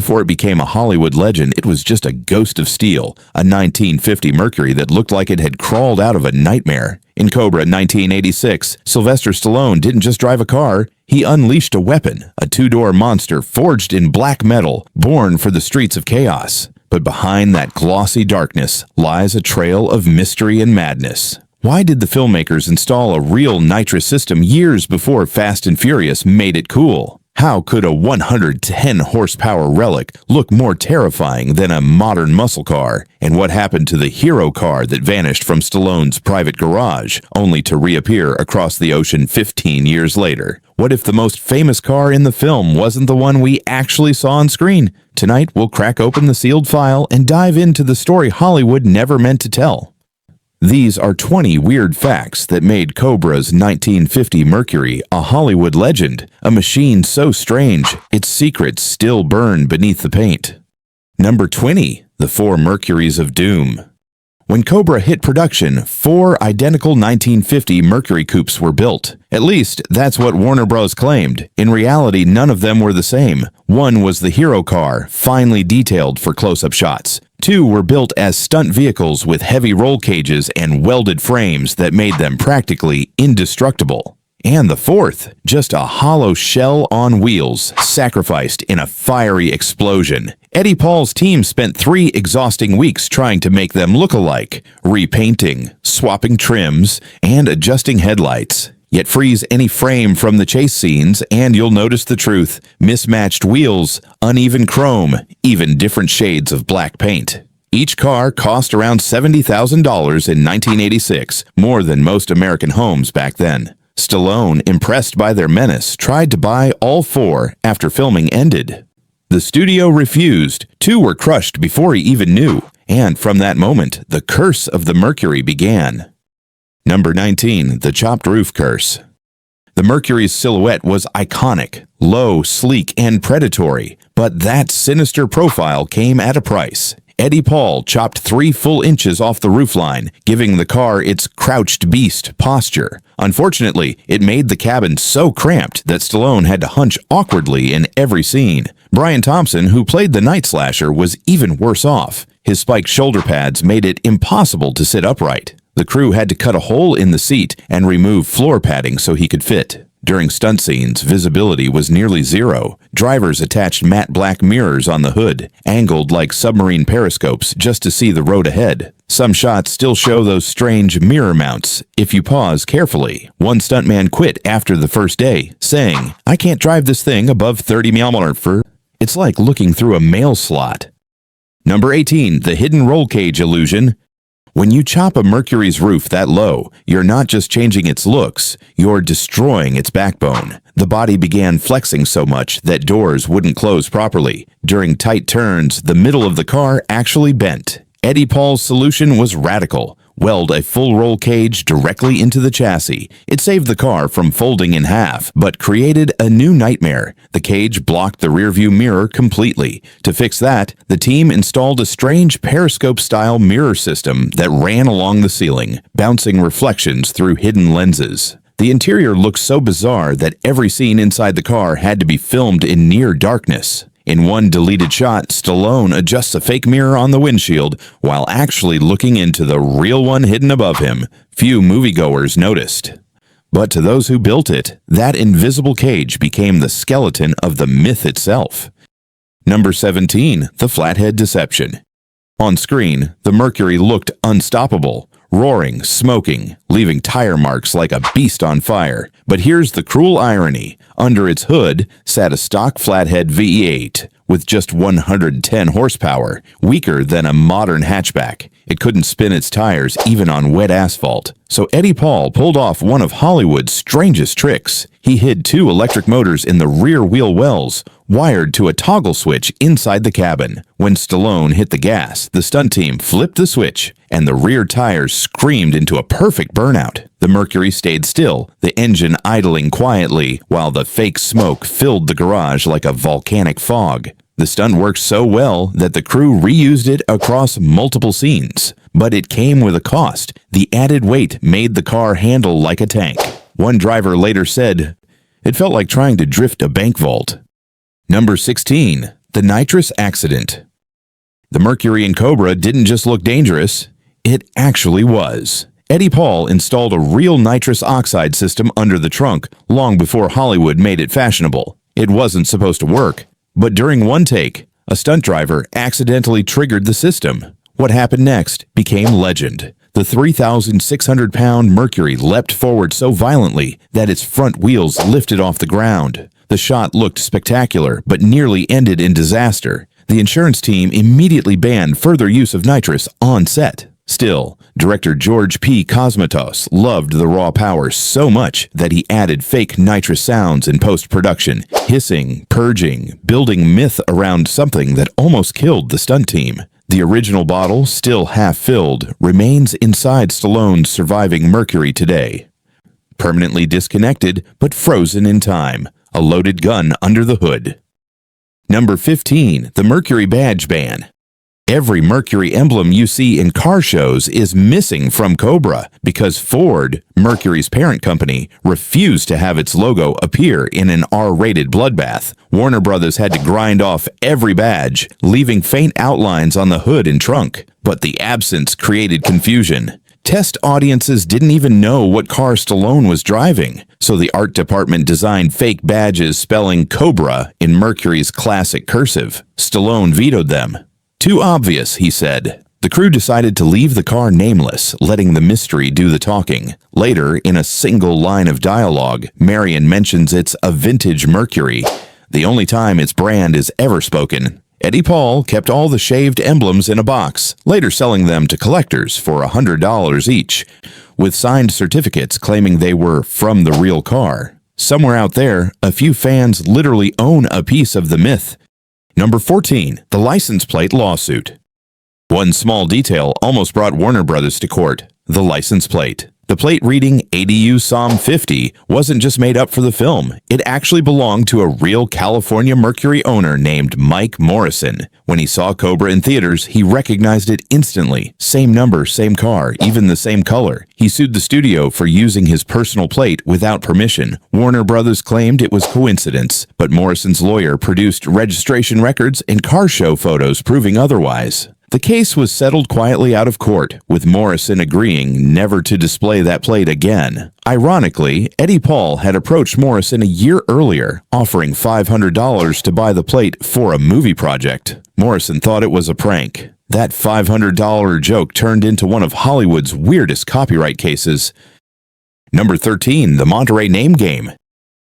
before it became a Hollywood legend, it was just a ghost of steel, a 1950 Mercury that looked like it had crawled out of a nightmare. In Cobra 1986, Sylvester Stallone didn't just drive a car, he unleashed a weapon, a two-door monster forged in black metal, born for the streets of chaos. But behind that glossy darkness lies a trail of mystery and madness. Why did the filmmakers install a real nitrous system years before Fast and Furious made it cool? How could a 110-horsepower relic look more terrifying than a modern muscle car? And what happened to the hero car that vanished from Stallone's private garage, only to reappear across the ocean 15 years later? What if the most famous car in the film wasn't the one we actually saw on screen? Tonight, we'll crack open the sealed file and dive into the story Hollywood never meant to tell. These are 20 weird facts that made Cobra's 1950 Mercury a Hollywood legend, a machine so strange its secrets still burn beneath the paint. Number 20. The 4 Mercuries of Doom. When Cobra hit production, 4 identical 1950 Mercury coupes were built. At least, that's what Warner Bros. Claimed. In reality, none of them were the same. One was the hero car, finely detailed for close-up shots. 2 were built as stunt vehicles with heavy roll cages and welded frames that made them practically indestructible. And the 4th, just a hollow shell on wheels, sacrificed in a fiery explosion. Eddie Paul's team spent 3 exhausting weeks trying to make them look alike, repainting, swapping trims, and adjusting headlights. Yet freeze any frame from the chase scenes and you'll notice the truth. Mismatched wheels, uneven chrome, even different shades of black paint. Each car cost around $70,000 in 1986, more than most American homes back then. Stallone, impressed by their menace, tried to buy all 4 after filming ended. The studio refused. 2 were crushed before he even knew. And from that moment, the curse of the Mercury began. Number 19. The Chopped Roof Curse. The Mercury's silhouette was iconic, low, sleek, and predatory, but that sinister profile came at a price. Eddie Paul chopped 3 full inches off the roofline, giving the car its crouched beast posture. Unfortunately, it made the cabin so cramped that Stallone had to hunch awkwardly in every scene. Brian Thompson, who played the Night Slasher, was even worse off. His spiked shoulder pads made it impossible to sit upright. The crew had to cut a hole in the seat and remove floor padding so he could fit. During stunt scenes, visibility was nearly zero. Drivers attached matte black mirrors on the hood, angled like submarine periscopes just to see the road ahead. Some shots still show those strange mirror mounts if you pause carefully. One stuntman quit after the first day, saying, "I can't drive this thing above 30 mm. It's like looking through a mail slot." Number 18. The hidden roll cage illusion. When you chop a Mercury's roof that low, you're not just changing its looks, you're destroying its backbone. The body began flexing so much that doors wouldn't close properly. During tight turns, the middle of the car actually bent. Eddie Paul's solution was radical. Weld a full roll cage directly into the chassis. It saved the car from folding in half, but created a new nightmare. The cage blocked the rearview mirror completely. To fix that, the team installed a strange periscope-style mirror system that ran along the ceiling, bouncing reflections through hidden lenses. The interior looked so bizarre that every scene inside the car had to be filmed in near darkness. In one deleted shot, Stallone adjusts a fake mirror on the windshield while actually looking into the real one hidden above him. Few moviegoers noticed. But to those who built it, that invisible cage became the skeleton of the myth itself. Number 17. The Flathead Deception. On screen, the Mercury looked unstoppable, roaring, smoking, leaving tire marks like a beast on fire. But here's the cruel irony. Under its hood sat a stock flathead V8 with just 110 horsepower, weaker than a modern hatchback. It couldn't spin its tires even on wet asphalt. So Eddie Paul pulled off one of Hollywood's strangest tricks. He hid 2 electric motors in the rear wheel wells, wired to a toggle switch inside the cabin. When Stallone hit the gas, the stunt team flipped the switch, and the rear tires screamed into a perfect burnout. The Mercury stayed still, the engine idling quietly, while the fake smoke filled the garage like a volcanic fog. The stunt worked so well that the crew reused it across multiple scenes. But it came with a cost. The added weight made the car handle like a tank. One driver later said, "It felt like trying to drift a bank vault." Number 16. The nitrous accident. The Mercury in Cobra didn't just look dangerous, it actually was. Eddie Paul installed a real nitrous oxide system under the trunk long before Hollywood made it fashionable. It wasn't supposed to work, but during one take, a stunt driver accidentally triggered the system. What happened next became legend. The 3,600-pound Mercury leapt forward so violently that its front wheels lifted off the ground. The shot looked spectacular, but nearly ended in disaster. The insurance team immediately banned further use of nitrous on set. Still, director George P. Cosmatos loved the raw power so much that he added fake nitrous sounds in post-production, hissing, purging, building myth around something that almost killed the stunt team. The original bottle, still half-filled, remains inside Stallone's surviving Mercury today. Permanently disconnected, but frozen in time. A loaded gun under the hood. Number 15. The Mercury Badge Ban. Every Mercury emblem you see in car shows is missing from Cobra because Ford, Mercury's parent company, refused to have its logo appear in an R-rated bloodbath. Warner Brothers had to grind off every badge, leaving faint outlines on the hood and trunk. But the absence created confusion. Test audiences didn't even know what car Stallone was driving, so the art department designed fake badges spelling Cobra in Mercury's classic cursive. Stallone vetoed them. Too obvious, he said. The crew decided to leave the car nameless, letting the mystery do the talking. Later, in a single line of dialogue, Marion mentions it's a vintage Mercury, the only time its brand is ever spoken. Eddie Paul kept all the shaved emblems in a box, later selling them to collectors for $100 each, with signed certificates claiming they were from the real car. Somewhere out there, a few fans literally own a piece of the myth. Number 14. The license plate lawsuit. One small detail almost brought Warner Brothers to court: the license plate. The plate reading ADU Psalm 50 wasn't just made up for the film. It actually belonged to a real California Mercury owner named Mike Morrison. When he saw Cobra in theaters, he recognized it instantly. Same number, same car, even the same color. He sued the studio for using his personal plate without permission. Warner Brothers claimed it was coincidence, but Morrison's lawyer produced registration records and car show photos proving otherwise. The case was settled quietly out of court, with Morrison agreeing never to display that plate again. Ironically, Eddie Paul had approached Morrison a year earlier, offering $500 to buy the plate for a movie project. Morrison thought it was a prank. That $500 joke turned into one of Hollywood's weirdest copyright cases. Number 13. The Monterey Name Game.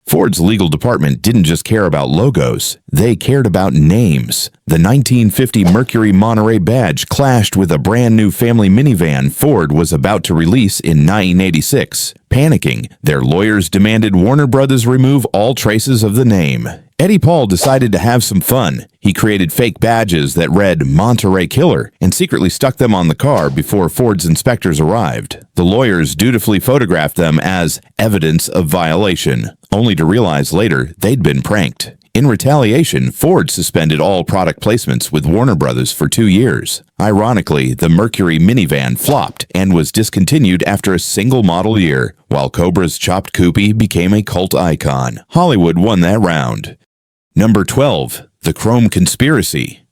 Ford's legal department didn't just care about logos, they cared about names. The 1950 Mercury Monterey badge clashed with a brand new family minivan Ford was about to release in 1986. Panicking, their lawyers demanded Warner Brothers remove all traces of the name. Eddie Paul decided to have some fun. He created fake badges that read Monterey Killer and secretly stuck them on the car before Ford's inspectors arrived. The lawyers dutifully photographed them as evidence of violation, only to realize later they'd been pranked. In retaliation, Ford suspended all product placements with Warner Brothers for 2 years. Ironically, the Mercury minivan flopped and was discontinued after a single model year, while Cobra's chopped coupe became a cult icon. Hollywood won that round. Number 12. The Chrome Conspiracy.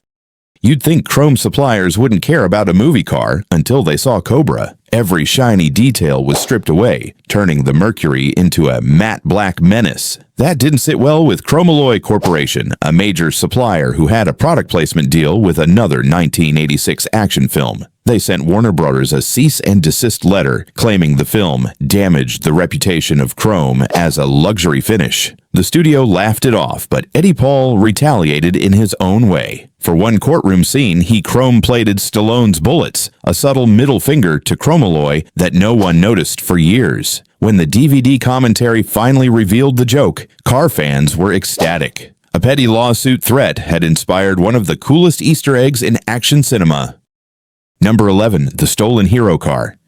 You'd think chrome suppliers wouldn't care about a movie car until they saw Cobra. Every shiny detail was stripped away, turning the Mercury into a matte black menace. That didn't sit well with Chromalloy Corporation, a major supplier who had a product placement deal with another 1986 action film. They sent Warner Brothers a cease and desist letter claiming the film damaged the reputation of chrome as a luxury finish. The studio laughed it off, but Eddie Paul retaliated in his own way. For one courtroom scene, he chrome-plated Stallone's bullets, a subtle middle finger to Chromalloy that no one noticed for years. When the DVD commentary finally revealed the joke, car fans were ecstatic. A petty lawsuit threat had inspired one of the coolest Easter eggs in action cinema. Number 11. The Stolen Hero Car.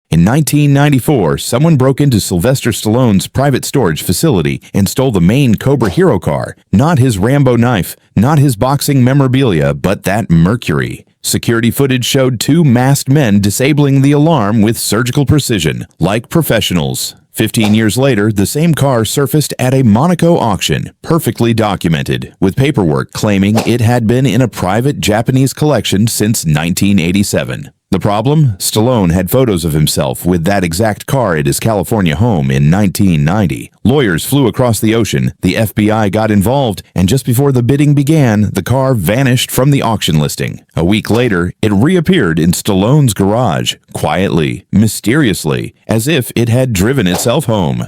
In 1994, someone broke into Sylvester Stallone's private storage facility and stole the main Cobra Hero car. Not his Rambo knife, not his boxing memorabilia, but that Mercury. Security footage showed 2 masked men disabling the alarm with surgical precision, like professionals. 15 years later, the same car surfaced at a Monaco auction, perfectly documented, with paperwork claiming it had been in a private Japanese collection since 1987. The problem? Stallone had photos of himself with that exact car at his California home in 1990. Lawyers flew across the ocean, the FBI got involved, and just before the bidding began, the car vanished from the auction listing. A week later, it reappeared in Stallone's garage, quietly, mysteriously, as if it had driven itself home.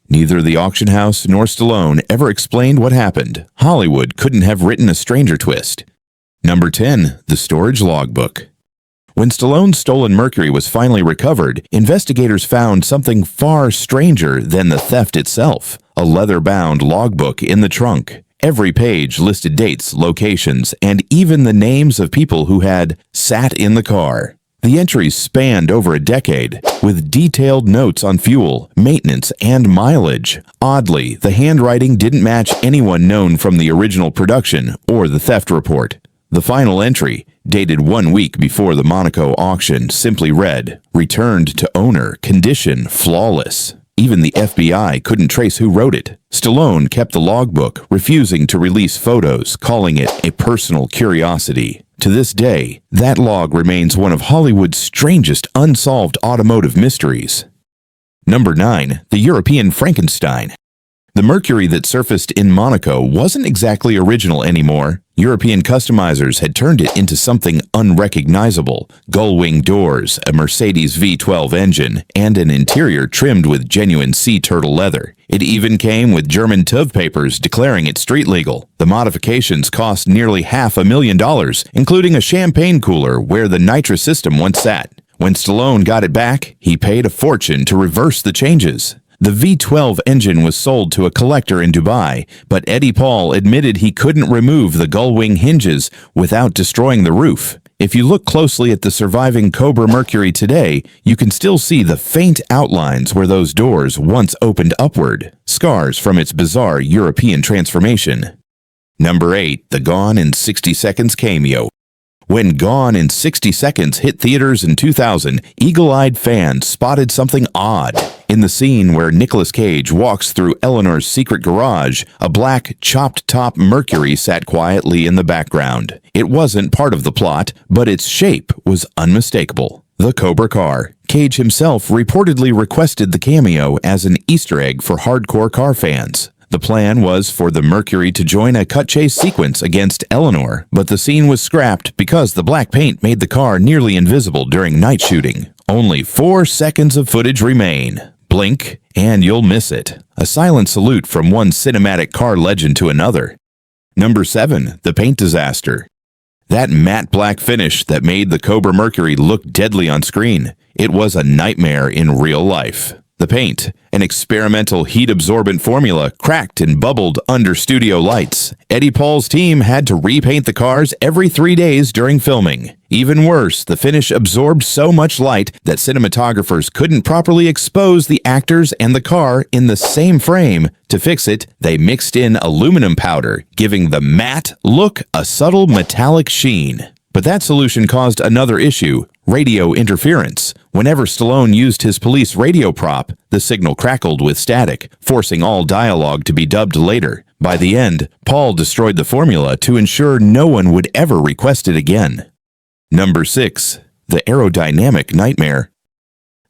Neither the auction house nor Stallone ever explained what happened. Hollywood couldn't have written a stranger twist. Number 10. The storage logbook. When Stallone's stolen Mercury was finally recovered, investigators found something far stranger than the theft itself: a leather-bound logbook in the trunk. Every page listed dates, locations, and even the names of people who had sat in the car. The entries spanned over a decade, with detailed notes on fuel, maintenance, and mileage. Oddly, the handwriting didn't match anyone known from the original production or the theft report. The final entry, dated 1 week before the Monaco auction, simply read, "Returned to owner, condition flawless." Even the FBI couldn't trace who wrote it. Stallone kept the logbook, refusing to release photos, calling it a personal curiosity. To this day, that log remains one of Hollywood's strangest unsolved automotive mysteries. Number 9. The European Frankenstein. The Mercury that surfaced in Monaco wasn't exactly original anymore. European customizers had turned it into something unrecognizable: gull-wing doors, a Mercedes V12 engine, and an interior trimmed with genuine sea turtle leather. It even came with German TÜV papers declaring it street legal. The modifications cost nearly $500,000, including a champagne cooler where the nitrous system once sat. When Stallone got it back, he paid a fortune to reverse the changes. The V12 engine was sold to a collector in Dubai, but Eddie Paul admitted he couldn't remove the gull-wing hinges without destroying the roof. If you look closely at the surviving Cobra Mercury today, you can still see the faint outlines where those doors once opened upward, scars from its bizarre European transformation. Number 8. The Gone in 60 Seconds cameo. When Gone in 60 Seconds hit theaters in 2000, eagle-eyed fans spotted something odd. In the scene where Nicolas Cage walks through Eleanor's secret garage, a black, chopped-top Mercury sat quietly in the background. It wasn't part of the plot, but its shape was unmistakable. The Cobra car. Cage himself reportedly requested the cameo as an Easter egg for hardcore car fans. The plan was for the Mercury to join a cut chase sequence against Eleanor, but the scene was scrapped because the black paint made the car nearly invisible during night shooting. Only 4 seconds of footage remain. Blink, and you'll miss it. A silent salute from one cinematic car legend to another. Number 7. The paint disaster. That matte black finish that made the Cobra Mercury look deadly on screen. It was a nightmare in real life. The paint, an experimental heat-absorbent formula, cracked and bubbled under studio lights. Eddie Paul's team had to repaint the cars every 3 days during filming. Even worse, the finish absorbed so much light that cinematographers couldn't properly expose the actors and the car in the same frame. To fix it, they mixed in aluminum powder, giving the matte look a subtle metallic sheen. But that solution caused another issue: radio interference. Whenever Stallone used his police radio prop, the signal crackled with static, forcing all dialogue to be dubbed later. By the end, Paul destroyed the formula to ensure no one would ever request it again. Number 6. The aerodynamic nightmare.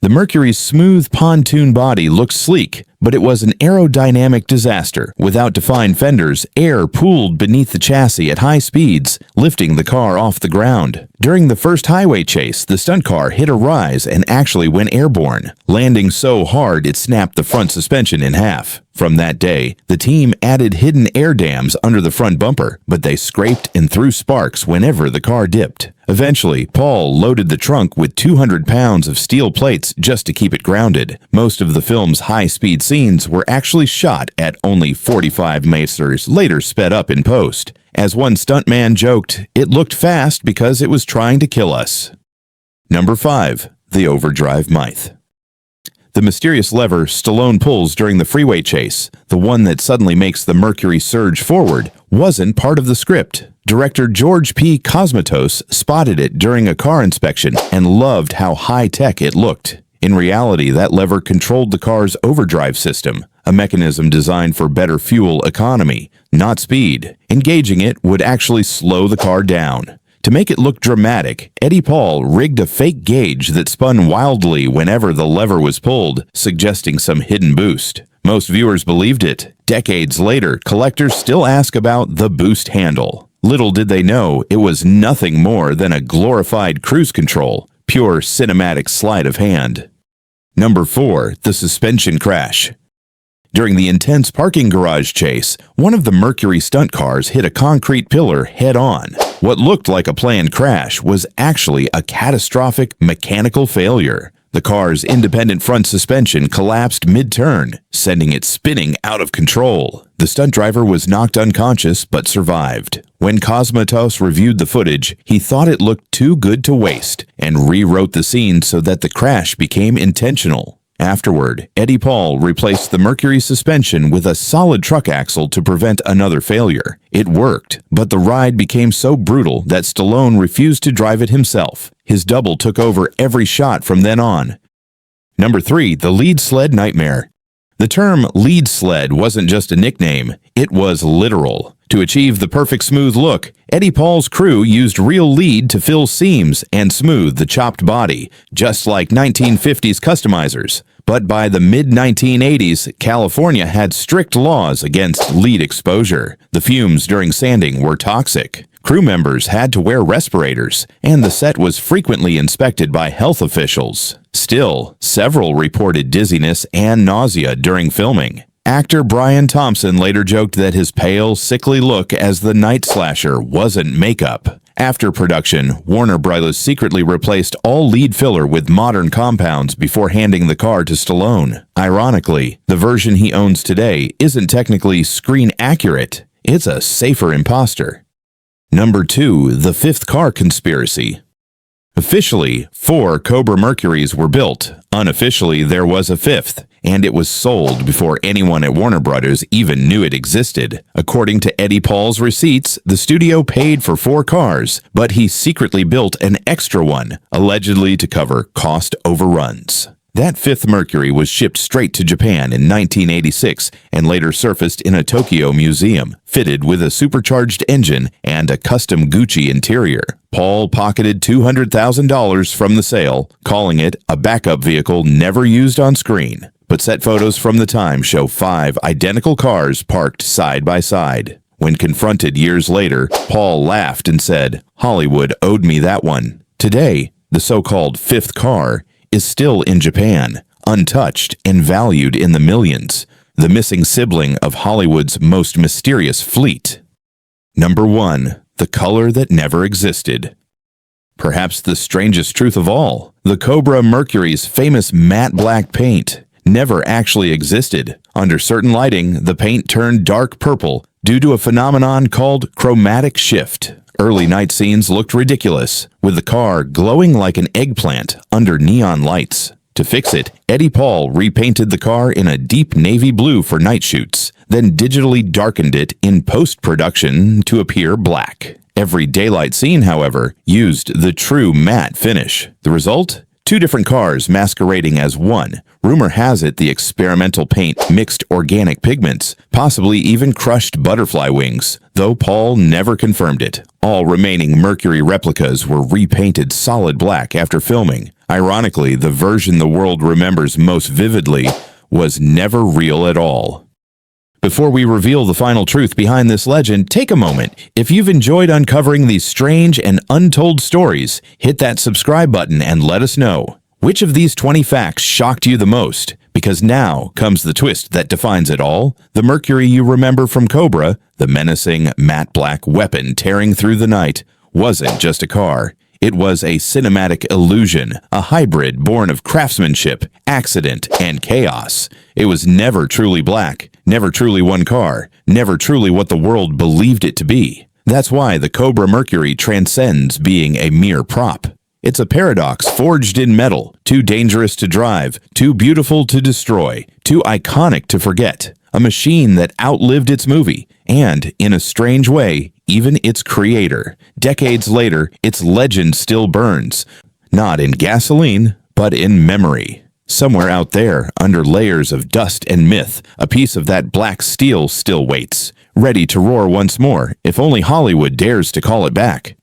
The Mercury's smooth pontoon body looked sleek, but it was an aerodynamic disaster. Without defined fenders, air pooled beneath the chassis at high speeds, lifting the car off the ground. During the first highway chase, the stunt car hit a rise and actually went airborne, landing so hard it snapped the front suspension in half. From that day, the team added hidden air dams under the front bumper, but they scraped and threw sparks whenever the car dipped. Eventually, Paul loaded the trunk with 200 pounds of steel plates just to keep it grounded. Most of the film's high-speed scenes were actually shot at only 45 meters, later sped up in post. As one stuntman joked, it looked fast because it was trying to kill us. Number 5. The overdrive myth. The mysterious lever Stallone pulls during the freeway chase, the one that suddenly makes the Mercury surge forward, wasn't part of the script. Director George P. Cosmatos spotted it during a car inspection and loved how high-tech it looked. In reality, that lever controlled the car's overdrive system, a mechanism designed for better fuel economy, not speed. Engaging it would actually slow the car down. To make it look dramatic, Eddie Paul rigged a fake gauge that spun wildly whenever the lever was pulled, suggesting some hidden boost. Most viewers believed it. Decades later, collectors still ask about the boost handle. Little did they know it was nothing more than a glorified cruise control, pure cinematic sleight of hand. Number 4. The suspension crash. During the intense parking garage chase, one of the Mercury stunt cars hit a concrete pillar head-on. What looked like a planned crash was actually a catastrophic mechanical failure. The car's independent front suspension collapsed mid-turn, sending it spinning out of control. The stunt driver was knocked unconscious but survived. When Cosmatos reviewed the footage, he thought it looked too good to waste and rewrote the scene so that the crash became intentional. Afterward, Eddie Paul replaced the Mercury suspension with a solid truck axle to prevent another failure. It worked, but the ride became so brutal that Stallone refused to drive it himself. His double took over every shot from then on. Number 3. The lead sled nightmare. The term lead sled wasn't just a nickname, it was literal. To achieve the perfect smooth look, Eddie Paul's crew used real lead to fill seams and smooth the chopped body, just like 1950s customizers. But by the mid-1980s, California had strict laws against lead exposure. The fumes during sanding were toxic. Crew members had to wear respirators, and the set was frequently inspected by health officials. Still, several reported dizziness and nausea during filming. Actor Brian Thompson later joked that his pale, sickly look as the night slasher wasn't makeup. After production, Warner Bros. Secretly replaced all lead filler with modern compounds before handing the car to Stallone. Ironically, the version he owns today isn't technically screen accurate. It's a safer imposter. Number 2. The fifth car conspiracy. Officially, 4 Cobra Mercurys were built. Unofficially, there was a 5th, and it was sold before anyone at Warner Bros. Even knew it existed. According to Eddie Paul's receipts, the studio paid for 4 cars, but he secretly built an extra one, allegedly to cover cost overruns. That 5th Mercury was shipped straight to Japan in 1986 and later surfaced in a Tokyo museum, fitted with a supercharged engine and a custom Gucci interior. Paul pocketed $200,000 from the sale, calling it a backup vehicle never used on screen. But set photos from the time show 5 identical cars parked side by side. When confronted years later, Paul laughed and said, "Hollywood owed me that one." Today, the so-called 5th car is still in Japan, untouched and valued in the millions, the missing sibling of Hollywood's most mysterious fleet. Number 1. The color that never existed. Perhaps the strangest truth of all, the Cobra Mercury's famous matte black paint never actually existed. Under certain lighting, the paint turned dark purple due to a phenomenon called chromatic shift. Early night scenes looked ridiculous, with the car glowing like an eggplant under neon lights. To fix it, Eddie Paul repainted the car in a deep navy blue for night shoots, then digitally darkened it in post-production to appear black. Every daylight scene, however, used the true matte finish. The result? 2 different cars masquerading as one. Rumor has it the experimental paint mixed organic pigments, possibly even crushed butterfly wings, though Paul never confirmed it. All remaining Mercury replicas were repainted solid black after filming. Ironically, the version the world remembers most vividly was never real at all. Before we reveal the final truth behind this legend, take a moment. If you've enjoyed uncovering these strange and untold stories, hit that subscribe button and let us know. Which of these 20 facts shocked you the most? Because now comes the twist that defines it all. The Mercury you remember from Cobra, the menacing matte black weapon tearing through the night, wasn't just a car. It was a cinematic illusion, a hybrid born of craftsmanship, accident, and chaos. It was never truly black, never truly one car, never truly what the world believed it to be. That's why the Cobra Mercury transcends being a mere prop. It's a paradox forged in metal, too dangerous to drive, too beautiful to destroy, too iconic to forget. A machine that outlived its movie, and, in a strange way, even its creator. Decades later, its legend still burns, not in gasoline, but in memory. Somewhere out there, under layers of dust and myth, a piece of that black steel still waits, ready to roar once more if only Hollywood dares to call it back.